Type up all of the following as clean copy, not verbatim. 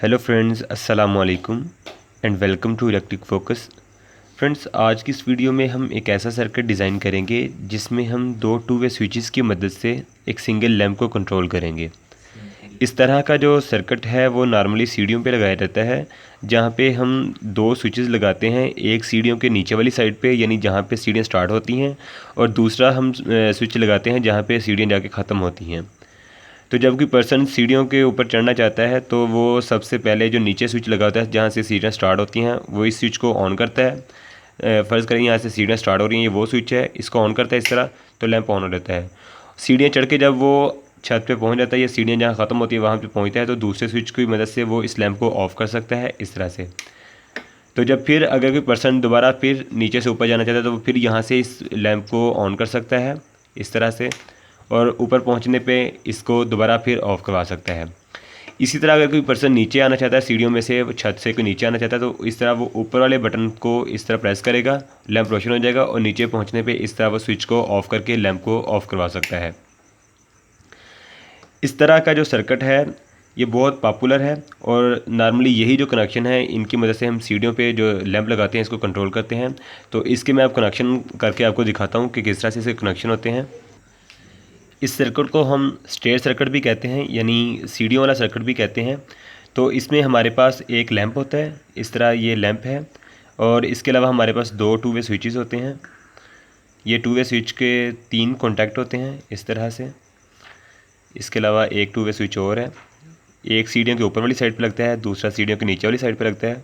Hello friends, अस्सलाम वालेकुम and welcome to electric focus. Friends, आज की इस वीडियो में हम एक ऐसा सर्किट डिज़ाइन करेंगे जिसमें हम दो टू वे स्विचेस की मदद से एक सिंगल लैंप को कंट्रोल करेंगे। इस तरह का जो सर्किट है वो नॉर्मली सीढ़ियों पे लगाया जाता है, जहाँ पे हम दो स्विचेस लगाते हैं, एक सीढ़ियों के नीचे वाली साइड पे यानी जहाँ पे सीढ़ियाँ स्टार्ट होती हैं, और दूसरा हम स्विच लगाते हैं जहाँ पे सीढ़ियाँ जाके ख़त्म होती हैं। तो जब कोई पर्सन सीढ़ियों के ऊपर चढ़ना चाहता है तो वो सबसे पहले जो नीचे स्विच लगा होता है जहाँ से सीढ़ियाँ स्टार्ट होती हैं वो इस स्विच को ऑन करता है। फ़र्ज़ करें यहाँ से सीढ़ियाँ स्टार्ट हो रही हैं, ये वो स्विच है, इसको ऑन करता है इस तरह, तो लैंप ऑन हो जाता है। सीढ़ियाँ चढ़ के जब वो छत पे पहुँच जाता है या सीढ़ियाँ जहाँ ख़त्म होती है वहाँ पे पहुँचता है तो दूसरे स्विच की मदद से वो इस लैंप को ऑफ़ कर सकता है इस तरह से। तो जब फिर अगर कोई पर्सन दोबारा फिर नीचे से ऊपर जाना चाहता है तो वो फिर यहाँ से इस लैंप को ऑन कर सकता है इस तरह से, और ऊपर पहुँचने पे इसको दोबारा फिर ऑफ़ करवा सकता है। इसी तरह अगर कोई पर्सन नीचे आना चाहता है सीढ़ियों में से, छत से कोई नीचे आना चाहता है तो इस तरह वो ऊपर वाले बटन को इस तरह प्रेस करेगा, लैंप रोशन हो जाएगा, और नीचे पहुँचने पे इस तरह वो स्विच को ऑफ़ करके लैंप को ऑफ़ करवा सकता है। इस तरह का जो सर्किट है ये बहुत पॉपुलर है, और नॉर्मली यही जो कनेक्शन है इनकी मदद से हम सीढ़ियों पे जो लैंप लगाते हैं इसको कंट्रोल करते हैं। तो इसके मैं अब कनेक्शन करके आपको दिखाता हूँ कि किस तरह से इसके कनेक्शन होते हैं। इस सर्किट को हम स्टेयर सर्किट भी कहते हैं, यानी सीढ़ियों वाला सर्किट भी कहते हैं। तो इसमें हमारे पास एक लैंप होता है, इस तरह ये लैंप है, और इसके अलावा हमारे पास दो टू वे स्विचेस होते हैं। ये टू वे स्विच के 3 कॉन्टैक्ट होते हैं इस तरह से। इसके अलावा एक टू वे स्विच और है, एक सीढ़ियों के ऊपर वाली साइड पे लगता है, दूसरा सीढ़ियों के नीचे वाली साइड पे लगता है।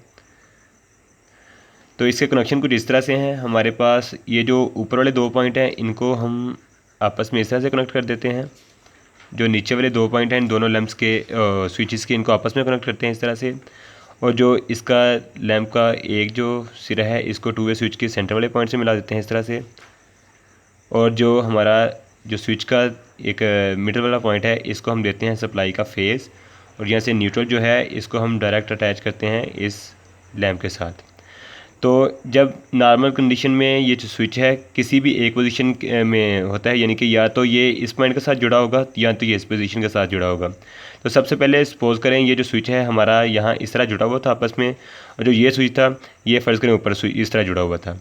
तो इसके कनेक्शन कुछ इस तरह से हैं। हमारे पास ये जो ऊपर वाले 2 पॉइंट हैं इनको हम आपस में इस तरह से कनेक्ट कर देते हैं। जो नीचे वाले 2 पॉइंट हैं इन दोनों लैंप्स के स्विचेस के, इनको आपस में कनेक्ट करते हैं इस तरह से। और जो इसका लैंप का एक जो सिरा है इसको टू वे स्विच के सेंटर वाले पॉइंट से मिला देते हैं इस तरह से। और जो हमारा जो स्विच का एक मिडल वाला पॉइंट है इसको हम देते हैं सप्लाई का फेज़, और यहाँ से न्यूट्रल जो है इसको हम डायरेक्ट अटैच करते हैं इस लैंप के साथ। तो जब नॉर्मल कंडीशन में ये जो स्विच है किसी भी एक पोजीशन में होता है, यानी कि या तो ये इस पॉइंट के साथ जुड़ा होगा या तो ये इस पोजीशन के साथ जुड़ा होगा। तो सबसे पहले सपोज़ करें ये जो स्विच है हमारा यहाँ इस तरह जुड़ा हुआ था आपस में, और जो ये स्विच था ये फ़र्ज़ करें ऊपर इस तरह जुड़ा हुआ था।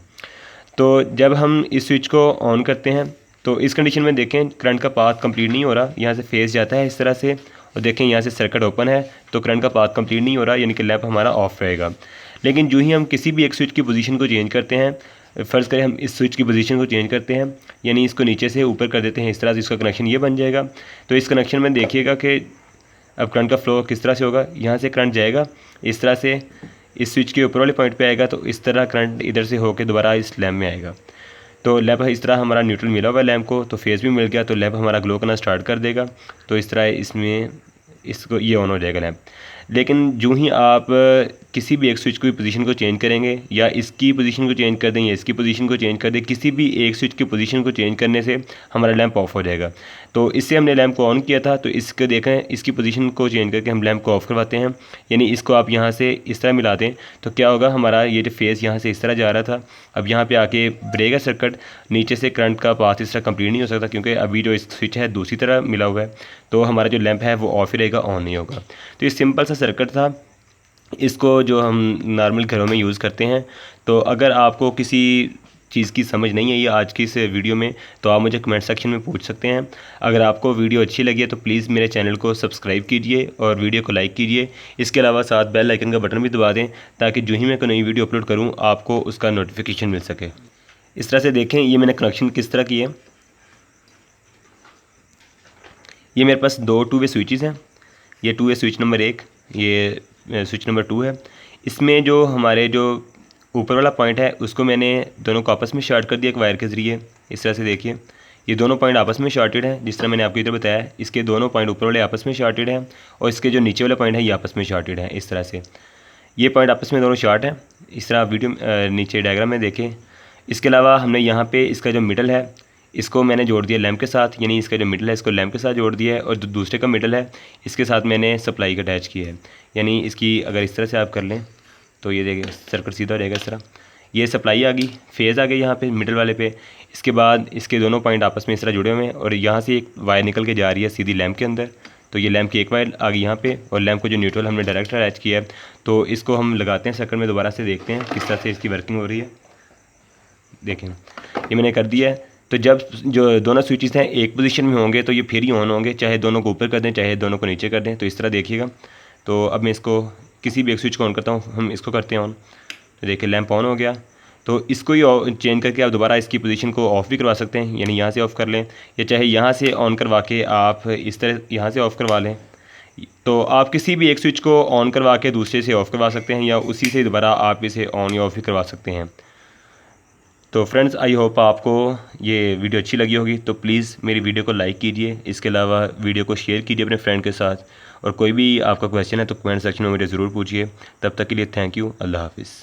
तो जब हम इस स्विच को ऑन करते हैं तो इस कंडीशन में देखें करंट का पाथ कंप्लीट नहीं हो रहा, यहाँ से फेज़ जाता है इस तरह से, और देखें यहाँ से सर्किट ओपन है तो करंट का पाथ कंप्लीट नहीं हो रहा, यानी कि लैंप हमारा ऑफ रहेगा। लेकिन जो ही हम किसी भी एक स्विच की पोजीशन को चेंज करते हैं, फ़र्ज़ करें हम इस स्विच की पोजीशन को चेंज करते हैं, यानी इसको नीचे से ऊपर कर देते हैं इस तरह से, इसका कनेक्शन ये बन जाएगा। तो इस कनेक्शन में देखिएगा कि अब करंट का फ्लो किस तरह से होगा। यहाँ से करंट जाएगा इस तरह से, इस स्विच के ऊपर वाले पॉइंट पे आएगा, तो इस तरह करंट इधर से होकर दोबारा इस लैंप में आएगा। तो लैंप इस तरह हमारा न्यूट्रल मिला हुआ है लैंप को, तो फेज़ भी मिल गया, तो लैंप हमारा ग्लो करना स्टार्ट कर देगा। तो इस तरह इसमें इसको ये ऑन हो जाएगा लैंप। लेकिन जो ही आप किसी भी एक स्विच की पोजीशन को चेंज करेंगे, या इसकी पोजीशन को चेंज कर दें या इसकी पोजीशन को चेंज कर दें, किसी भी एक स्विच की पोजीशन को चेंज करने से हमारा लैंप ऑफ हो जाएगा। तो इससे हमने लैंप को ऑन किया था, तो इसको देखें इसकी पोजीशन को चेंज करके हम लैंप को ऑफ़ करवाते हैं, यानी इसको आप यहाँ से इस तरह मिला दें तो क्या होगा, हमारा ये जो फेज़ यहाँ से इस तरह जा रहा था अब यहाँ पे आके ब्रेक है सर्किट, नीचे से करंट का पाथ इस तरह कंप्लीट नहीं हो सकता क्योंकि अभी जो इस स्विच है दूसरी तरह मिला हुआ है, तो हमारा जो लैंप है वो ऑफ ही रहेगा, ऑन नहीं होगा। तो ये सिंपल सा सर्किट था, इसको जो हम नॉर्मल घरों में यूज़ करते हैं। तो अगर आपको किसी चीज़ की समझ नहीं आई आज की इस वीडियो में तो आप मुझे कमेंट सेक्शन में पूछ सकते हैं। अगर आपको वीडियो अच्छी लगी है तो प्लीज़ मेरे चैनल को सब्सक्राइब कीजिए और वीडियो को लाइक कीजिए। इसके अलावा साथ बेल आइकन का बटन भी दबा दें ताकि जो ही मैं कोई नई वीडियो अपलोड करूँ आपको उसका नोटिफिकेशन मिल सके। इस तरह से देखें ये मैंने कनेक्शन किस तरह किए। ये मेरे पास दो टू वे स्विचेस हैं, ये टू वे स्विच नंबर 1, ये स्विच नंबर 2 है। इसमें जो हमारे जो ऊपर वाला पॉइंट है उसको मैंने दोनों को आपस में शॉर्ट कर दिया एक वायर के ज़रिए। इस तरह से देखिए ये दोनों पॉइंट आपस में शॉर्टेड हैं, जिस तरह मैंने आपको इधर बताया इसके दोनों पॉइंट ऊपर वाले आपस में शॉर्टेड हैं, और इसके जो नीचे वाला पॉइंट है ये आपस में शॉर्टेड है। इस तरह से ये पॉइंट आपस में दोनों शॉर्ट हैं, इस तरह आप वीडियो नीचे डायग्राम में देखें। इसके अलावा हमने यहाँ पे इसका जो मिडल है इसको मैंने जोड़ दिया लैंप के साथ, यानी इसका जो मिडल है इसको लैंप के साथ जोड़ दिया है, और जो दूसरे का मिडल है इसके साथ मैंने सप्लाई का अटैच किया है। यानी इसकी अगर इस तरह से आप कर लें तो ये देखिए सर्किट सीधा रहेगा इस तरह। ये सप्लाई आ गई, फेज़ आ गई यहाँ पे मिडल वाले पे। इसके बाद इसके दोनों पॉइंट आपस में इस तरह जुड़े हुए हैं, और यहाँ से एक वायर निकल के जा रही है सीधी लैंप के अंदर। तो ये लैंप की एक वायर आ गई यहाँ पे, और लैंप को जो न्यूट्रल हमने डायरेक्ट अटैच किया है, तो इसको हम लगाते हैं सर्किट में, दोबारा से देखते हैं किस तरह से इसकी वर्किंग हो रही है। देखें ये मैंने कर दिया है। तो जब जो दोनों स्विचेस हैं एक पोजीशन में होंगे तो ये फिर ही ऑन होंगे, चाहे दोनों को ऊपर कर दें चाहे दोनों को नीचे कर दें। तो इस तरह देखिएगा। तो अब मैं इसको किसी भी एक स्विच को ऑन करता हूँ, हम इसको करते हैं ऑन, तो देखिए लैंप ऑन हो गया। तो इसको ही चेंज करके आप दोबारा इसकी पोजीशन को ऑफ़ भी करवा सकते हैं, यानी यहाँ से ऑफ़ कर लें, या चाहे यहाँ से ऑन करवा के आप इस तरह यहाँ से ऑफ़ करवा लें। तो आप किसी भी एक स्विच को ऑन करवा के दूसरे से ऑफ़ करवा सकते हैं, या उसी से दोबारा आप इसे ऑन या ऑफ़ भी करवा सकते हैं। तो फ्रेंड्स, आई होप आपको ये वीडियो अच्छी लगी होगी। तो प्लीज़ मेरी वीडियो को लाइक कीजिए, इसके अलावा वीडियो को शेयर कीजिए अपने फ्रेंड के साथ, और कोई भी आपका क्वेश्चन है तो कमेंट सेक्शन में मुझे ज़रूर पूछिए। तब तक के लिए थैंक यू। अल्लाह हाफिज़।